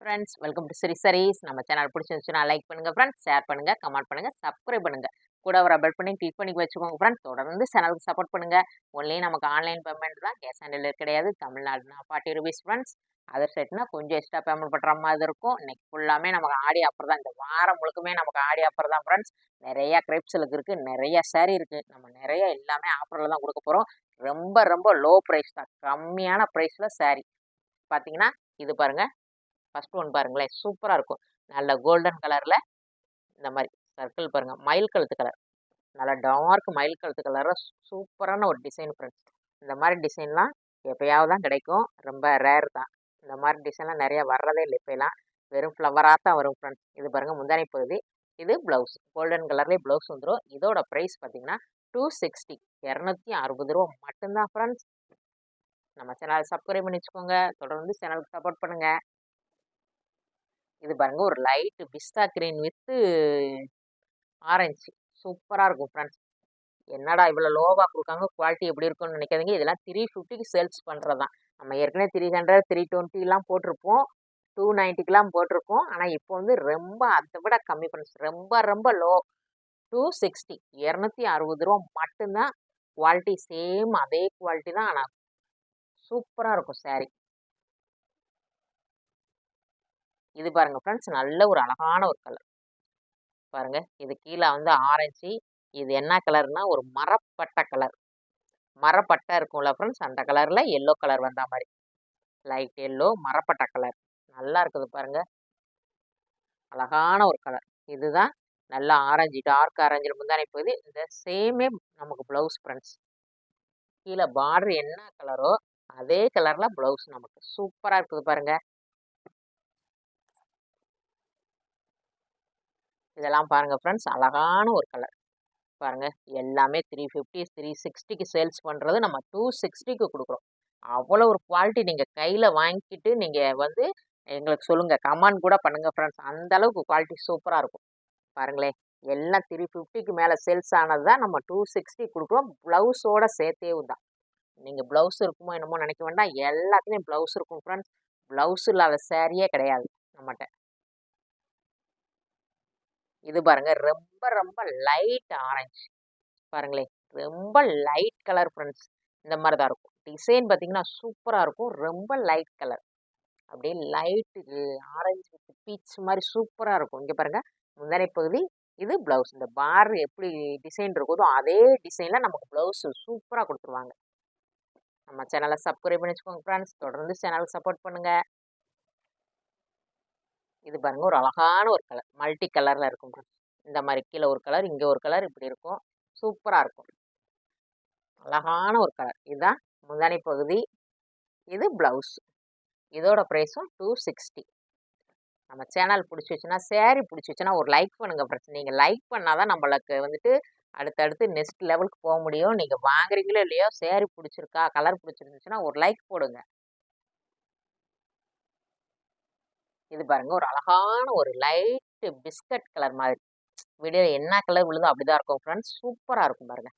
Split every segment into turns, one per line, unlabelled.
Friends welcome to சிரி சரீஸ். நம்ம channel பிடிச்சிருந்துச்சுன்னா like பண்ணுங்க ஃப்ரெண்ட்ஸ், ஷேர் பண்ணுங்க, கமெண்ட் பண்ணுங்க, சப்ஸ்கிரைப் பண்ணுங்க. கூட ஒரு பெல் பண்ணி கிளிக் பண்ணி வச்சுக்கோங்க ஃப்ரெண்ட்ஸ். தொடர்ந்து சேனலுக்கு சப்போர்ட் பண்ணுங்க. ஒன்லி நமக்கு ஆன்லைன் பேமெண்ட் தான், கேஷ் ஆன் டெலிவரி கிடையாது. தமிழ்நாடுனா 40 ரூபீஸ் ஃப்ரெண்ட்ஸ். அதர் ஸ்டேட்னா கொஞ்சம் எக்ஸ்ட்ரா பேமெண்ட் பண்ணுற மாதிரி இருக்கும். இன்னைக்கு ஃபுல்லாமே நமக்கு ஆடி ஆஃபர் தான். இந்த வாரம் முழுக்குமே நமக்கு ஆடி ஆஃபர் தான் ஃப்ரெண்ட்ஸ். நிறைய கிரேப்ஸுக்கு இருக்குது, நிறைய சாரீ இருக்குது. நம்ம நிறைய எல்லாமே ஆஃபரில் தான் கொடுக்க போகிறோம். ரொம்ப ரொம்ப லோ ப்ரைஸ் தான், கம்மியான ப்ரைஸில் சாரீ பார்த்தீங்கன்னா. இது பாருங்கள், ஃபர்ஸ்ட் ஒன் பாருங்களேன், சூப்பராக இருக்கும். நல்ல கோல்டன் கலரில் இந்த மாதிரி சர்க்கிள் பாருங்கள், மயில் கழுத்து கலர், நல்லா டார்க் மயில் கழுத்து கலரில் சூப்பரான ஒரு டிசைன் ஃப்ரெண்ட்ஸ். இந்த மாதிரி டிசைன்லாம் எப்போயாவது தான் கிடைக்கும், ரொம்ப ரேர் தான். இந்த மாதிரி டிசைன்லாம் நிறையா வர்றதே இல்லை இப்போலாம், வெறும் ஃப்ளவராக தான் வரும் ஃப்ரெண்ட்ஸ். இது பாருங்கள் முந்தானை பகுதி, இது ப்ளவுஸ், கோல்டன் கலர்லேயே ப்ளவுஸ் வந்துடும். இதோட ப்ரைஸ் பார்த்தீங்கன்னா 260, 260 ரூபா மட்டும்தான் ஃப்ரெண்ட்ஸ். நம்ம சேனல் சப்ஸ்கிரைப் பண்ணி வச்சுக்கோங்க, தொடர்ந்து சேனலுக்கு சப்போர்ட் பண்ணுங்கள். இது பாருங்க, ஒரு லைட் பிஸ்தா கிரீன் வித் ஆரஞ்சு, சூப்பராக இருக்கும் ஃப்ரெண்ட்ஸ். என்னடா இவ்வளோ லோவாக கொடுக்காங்க, குவாலிட்டி எப்படி இருக்கும்னு நினைக்காதீங்க. இதெல்லாம் 350க்கு சேல்ஸ் பண்ணுறது தான். நம்ம ஏற்கனவே 300, 320லாம் போட்டிருப்போம், 290க்கெலாம் போட்டிருக்கோம். ஆனால் இப்போ வந்து ரொம்ப அதை விட கம்மி ஃப்ரெண்ட்ஸ், ரொம்ப ரொம்ப லோ. 260, 260 ரூபா மட்டும்தான். குவாலிட்டி சேம் அதே குவாலிட்டி தான், ஆனால் சூப்பராக இருக்கும் சாரீ. இது பாருங்க ஃப்ரெண்ட்ஸ், நல்ல ஒரு அழகான ஒரு கலர் பாருங்க. இது கீழே வந்து ஆரஞ்சு, இது என்ன கலர்னா ஒரு மரப்பட்டை கலர், மரப்பட்டை இருக்கும்ல ஃப்ரெண்ட்ஸ், அந்த கலரில் எல்லோ கலர் வந்த மாதிரி, லைட் எல்லோ மரப்பட்டை கலர், நல்லா இருக்குது பாருங்க, அழகான ஒரு கலர். இதுதான் நல்லா ஆரஞ்சு, டார்க் ஆரஞ்சில் முந்தானை போகுது. இந்த சேமே நமக்கு ப்ளவுஸ் ஃப்ரெண்ட்ஸ். கீழே பார்டர் என்ன கலரோ அதே கலரில் ப்ளவுஸ் நமக்கு சூப்பராக இருக்குது பாருங்க. இதெல்லாம் பாருங்க ஃப்ரெண்ட்ஸ், அழகான ஒரு கலர் பாருங்க. எல்லாமே 350, 360க்கு சேல்ஸ் பண்ணுறது நம்ம 260க்கு கொடுக்குறோம். அவ்வளோ ஒரு குவாலிட்டி. நீங்கள் கையில் வாங்கிக்கிட்டு நீங்கள் வந்து எங்களுக்கு சொல்லுங்கள், கமெண்ட் கூட பண்ணுங்கள் ஃப்ரெண்ட்ஸ். அந்த அளவுக்கு குவாலிட்டி சூப்பராக இருக்கும் பாருங்களேன். எல்லாம் 350க்கு மேலே சேல்ஸ் ஆனது தான் நம்ம 260 கொடுக்குறோம், ப்ளவுஸோட சேர்த்தே தான். நீங்கள் ப்ளவுஸ் இருக்குமோ என்னமோ நினைக்க வேண்டாம், எல்லாத்துலேயும் ப்ளவுஸ் இருக்கும் ஃப்ரெண்ட்ஸ். ப்ளவுஸ் இல்லாத சாரியே கிடையாது நம்மகிட்ட. இது பாருங்க, ரொம்ப ரொம்ப லைட் ஆரஞ்சு பாருங்களேன், ரொம்ப லைட் கலர் ஃப்ரெண்ட்ஸ். இந்த மாதிரி தான் இருக்கும். டிசைன் பார்த்தீங்கன்னா சூப்பராக இருக்கும், ரொம்ப லைட் கலர், அப்படியே லைட்டு ஆரஞ்சு வித் பீச் மாதிரி சூப்பராக இருக்கும். இங்கே பாருங்கள் முந்தானை பகுதி, இது ப்ளவுஸ். இந்த பார் எப்படி டிசைன் இருக்குதோ அதே டிசைனில் நமக்கு ப்ளவுஸ் சூப்பராக கொடுத்துருவாங்க. நம்ம சேனலை சப்ஸ்கிரைப் பண்ணி வச்சுக்கோங்க ஃப்ரெண்ட்ஸ், தொடர்ந்து சேனலுக்கு சப்போர்ட் பண்ணுங்கள். இது பாருங்கள், ஒரு அழகான ஒரு கலர், மல்டி கலரில் இருக்கும் ஃப்ரெண்ட்ஸ். இந்த மாதிரி கீழே ஒரு கலர், இங்கே ஒரு கலர், இப்படி இருக்கும், சூப்பராக இருக்கும், அழகான ஒரு கலர். இதுதான் முந்தானை பகுதி, இது ப்ளவுஸ். இதோட ப்ரைஸும் 260. நம்ம சேனல் பிடிச்சி வச்சுன்னா, சேரீ பிடிச்சி வச்சுன்னா ஒரு லைக் பண்ணுங்கள் ஃப்ரெண்ட்ஸ். நீங்கள் லைக் பண்ணால் தான் நம்மளுக்கு வந்துட்டு அடுத்தடுத்து நெக்ஸ்ட் லெவலுக்கு போக முடியும். நீங்கள் வாங்குறீங்களோ இல்லையோ, சேரீ பிடிச்சிருக்கா, கலர் பிடிச்சிருந்துச்சுன்னா ஒரு லைக் போடுங்க. இது பாருங்க, ஒரு அழகான ஒரு லைட்டு பிஸ்கட் கலர் மாதிரி, வீடியோ என்ன கலர் விழுதோ அப்படிதான் இருக்கும் ஃப்ரெண்ட்ஸ். சூப்பராக இருக்கும் பாருங்க.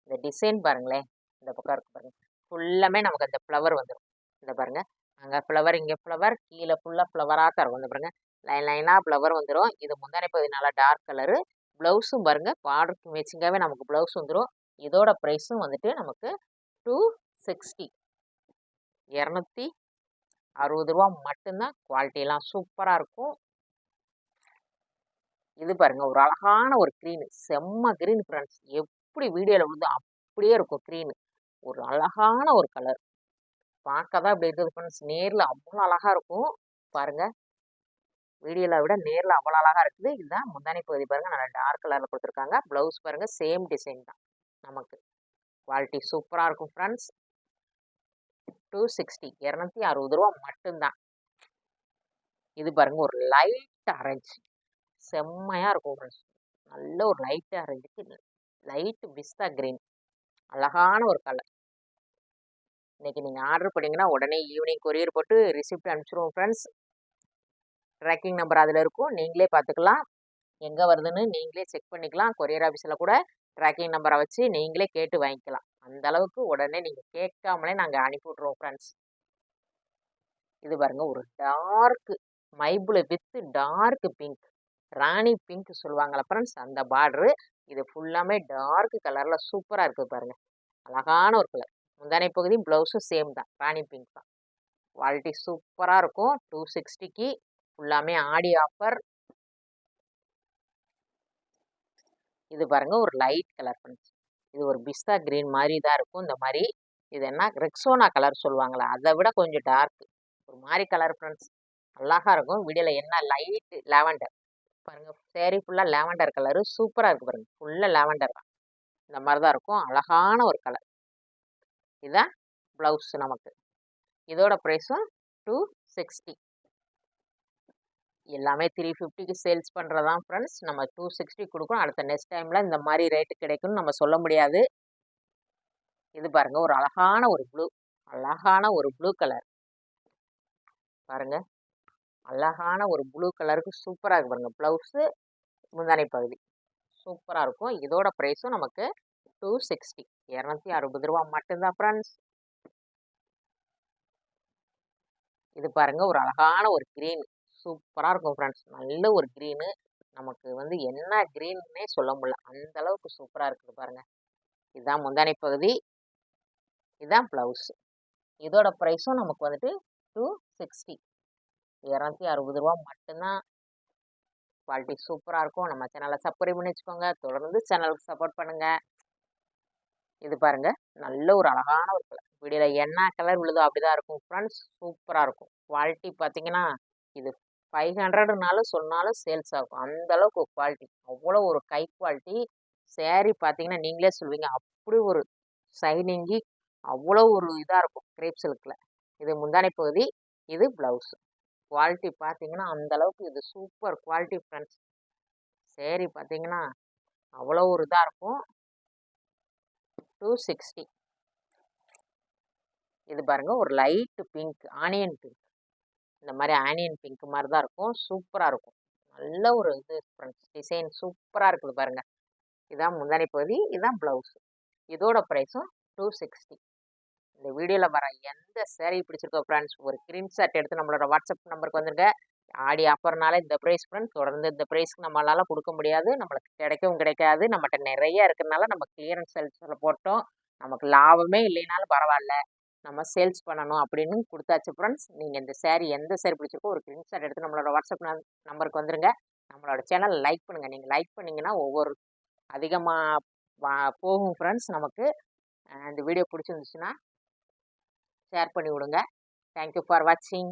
இந்த டிசைன் பாருங்களேன், இந்த பக்கம் இருக்கு பாருங்க, ஃபுல்லாமே நமக்கு அந்த ஃப்ளவர் வந்துடும். இந்த பாருங்க, அங்கே ஃப்ளவர், இங்கே ஃப்ளவர், கீழே ஃபுல்லாக ஃப்ளவராக தான் இருக்கும். இந்த பாருங்க, லைன் லைனாக ஃப்ளவர் வந்துடும். இது முந்தானை பகுதி நல்லா டார்க் கலரு, ப்ளவுஸும் பாருங்க பார்டருக்கு மேட்சிங்காகவே நமக்கு ப்ளவுஸ் வந்துடும். இதோட ப்ரைஸும் வந்துட்டு நமக்கு 260, 260 ரூபா மட்டும்தான். குவாலிட்டியெல்லாம் சூப்பராக இருக்கும். இது பாருங்க, ஒரு அழகான ஒரு க்ரீனு, செம்ம க்ரீன் ஃப்ரெண்ட்ஸ். எப்படி வீடியோவில் விழுதோ அப்படியே இருக்கும் க்ரீனு, ஒரு அழகான ஒரு கலர். பார்க்க தான் இப்படி இருக்குது ஃப்ரெண்ட்ஸ், நேரில் அவ்வளோ அழகாக இருக்கும் பாருங்க. வீடியோவில் விட நேரில் அவ்வளோ அழகாக இருக்குது. இதுதான் முந்தானை பகுதி பாருங்கள், நல்லா டார்க் கலரில் கொடுத்துருக்காங்க. ப்ளவுஸ் பாருங்கள், சேம் டிசைன் தான் நமக்கு. குவாலிட்டி சூப்பராக இருக்கும் ஃப்ரெண்ட்ஸ். 260, 260 ரூபா மட்டும்தான். இது பாருங்கள், ஒரு லைட் ஆரஞ்சு, செம்மையாக இருக்கும் ஃப்ரெண்ட்ஸ். நல்ல ஒரு லைட் ஆரஞ்சுக்கு லைட்டு பிஸ்தா கிரீன், அழகான ஒரு கலர். இன்றைக்கி நீங்கள் ஆர்டர் பண்ணிங்கன்னா உடனே ஈவினிங் கொரியர் போட்டு ரிசிப்ட் அனுப்பிச்சிடுவோம் ஃப்ரெண்ட்ஸ். ட்ராக்கிங் நம்பர் அதில் இருக்கும், நீங்களே பார்த்துக்கலாம், எங்கே வருதுன்னு நீங்களே செக் பண்ணிக்கலாம். கொரியர் ஆஃபீஸில் கூட ட்ராக்கிங் நம்பரை வச்சு நீங்களே கேட்டு வாங்கிக்கலாம். அந்த அளவுக்கு உடனே நீங்கள் கேட்காமலே நாங்கள் அனுப்பி விட்ருவோம் ஃப்ரெண்ட்ஸ். இது பாருங்கள், ஒரு டார்க்கு மைபுளு வித் டார்க் பிங்க், ராணி பிங்க் சொல்லுவாங்கல்ல ஃப்ரெண்ட்ஸ், அந்த பார்டரு. இது ஃபுல்லாமே டார்க் கலரில் சூப்பராக இருக்குது பாருங்க. அழகான ஒரு கலர். முந்தானை பகுதி ப்ளவுஸும் சேம் தான், ராணி பிங்க் தான். குவாலிட்டி சூப்பராக இருக்கும். 260க்கு ஃபுல்லாமே ஆடி ஆஃபர். இது பாருங்க ஒரு லைட் கலர் ஃப்ரெண்ட்ஸ். இது ஒரு பிஸ்தா கிரீன் மாதிரி தான் இருக்கும். இந்த மாதிரி இது என்ன ரெக்ஸோனா கலர் சொல்லுவாங்களே, அதை விட கொஞ்சம் டார்க் ஒரு மாதிரி கலர் ஃப்ரெண்ட்ஸ். அழகா இருக்கும். வீடியோவில் என்ன லைட் லாவெண்டர் பாருங்க, சேரீ ஃபுல்லாக லாவெண்டர் கலரு சூப்பராக இருக்குது பாருங்க. ஃபுல்லாக லாவெண்டர் தான், இந்த மாதிரி தான் இருக்கும். அழகான ஒரு கலர். இதுதான் ப்ளவுஸ் நமக்கு. இதோட ப்ரைஸும் 260. எல்லாமே 350க்கு சேல்ஸ் பண்ணுறதான் ஃப்ரெண்ட்ஸ். நம்ம 260 கொடுக்கணும். அடுத்த நெக்ஸ்ட் டைமில் இந்த மாதிரி ரேட்டு கிடைக்கும்னு நம்ம சொல்ல முடியாது. இது பாருங்க ஒரு அழகான ஒரு ப்ளூ, அழகான ஒரு ப்ளூ கலர் பாருங்க. அழகான ஒரு ப்ளூ கலருக்கு சூப்பராக இருக்கு பாருங்க. ப்ளவுஸு முந்தானை பகுதி சூப்பராக இருக்கும். இதோட ப்ரைஸும் நமக்கு 260, 260 ரூபா மட்டும்தான் ஃப்ரெண்ட்ஸ். இது பாருங்க ஒரு அழகான ஒரு க்ரீன் சூப்பராக இருக்கும் ஃப்ரெண்ட்ஸ். நல்ல ஒரு க்ரீனு. நமக்கு வந்து என்ன க்ரீன்னே சொல்ல முடியல, அந்த அளவுக்கு சூப்பராக இருக்குது பாருங்க. இதுதான் முந்தானை பகுதி, இதுதான் ப்ளவுஸ். இதோட ப்ரைஸும் நமக்கு வந்துட்டு 260, 260 ரூபா மட்டும்தான். குவாலிட்டி சூப்பராக இருக்கும். நம்ம சேனலை சப்ஸ்கிரைப் பண்ணி வச்சுக்கோங்க. தொடர்ந்து சேனலுக்கு சப்போர்ட் பண்ணுங்கள். இது பாருங்க நல்ல ஒரு அழகான ஒரு கலர். வீடியோவில் என்ன கலர் விழுதோ அப்படிதான் இருக்கும் ஃப்ரெண்ட்ஸ். சூப்பராக இருக்கும். குவாலிட்டி பார்த்தீங்கன்னா இது 500னாலும் சொன்னாலும் சேல்ஸ் ஆகும். அந்த அளவுக்கு குவாலிட்டி, அவ்வளோ ஒரு கை குவாலிட்டி. சேரீ பார்த்தீங்கன்னா நீங்களே சொல்லுவீங்க, அப்படி ஒரு ஷைனிங்கி, அவ்வளோ ஒரு இதாக இருக்கும் கிரேப் சில்கில். இது முந்தானை பகுதி, இது ப்ளவுஸ். குவாலிட்டி பார்த்தீங்கன்னா அந்த அளவுக்கு இது சூப்பர் குவாலிட்டி ஃப்ரெண்ட்ஸ். சேரீ பார்த்தீங்கன்னா அவ்வளோ ஒரு இதாக இருக்கும். 260. இது பாருங்க ஒரு லைட் பிங்க், ஆனியன் பிங்க். இந்த மாதிரி ஆனியன் பிங்க் மாதிரி தான் இருக்கும். சூப்பராக இருக்கும். நல்ல ஒரு இது ஃப்ரெண்ட்ஸ். டிசைன் சூப்பராக இருக்குது பாருங்க. இதான் முந்தானை பகுதி, இதுதான் ப்ளவுஸ். இதோட ப்ரைஸும் 260. இந்த வீடியோவில் வர எந்த சேரீ பிடிச்சிருக்கோ ஃப்ரெண்ட்ஸ், ஒரு ஸ்க்ரீன்ஷாட் எடுத்து நம்மளோட வாட்ஸ்அப் நம்பருக்கு வந்துருங்க. ஆடி ஆஃபர்னால இந்த ப்ரைஸ் ஃப்ரெண்ட்ஸ். தொடர்ந்து இந்த ப்ரைஸ்க்கு நம்மளால் கொடுக்க முடியாது, நம்மளுக்கு கிடைக்கவும் கிடைக்காது. நம்மகிட்ட நிறைய இருக்கிறதுனால நம்ம கிளியரன்ஸ் சேல்ஸில் போட்டோம். நமக்கு லாபமே இல்லைனாலும் பரவாயில்ல, நம்ம சேல்ஸ் பண்ணணும் அப்படின்னு கொடுத்தாச்சு ஃப்ரெண்ட்ஸ். நீங்கள் இந்த சேரீ எந்த சேரீ பிடிச்சிருக்கோ ஒரு ஸ்க்ரீன்ஷாட் எடுத்து நம்மளோட வாட்ஸ்அப் நம்பருக்கு வந்துருங்க. நம்மளோட சேனல் லைக் பண்ணுங்கள். நீங்கள் லைக் பண்ணிங்கன்னா ஒவ்வொரு அதிகமாக போகும் ஃப்ரெண்ட்ஸ் நமக்கு. இந்த வீடியோ பிடிச்சிருந்துச்சுன்னா ஷேர் பண்ணி விடுங்க. தேங்க்யூ ஃபார் வாட்சிங்.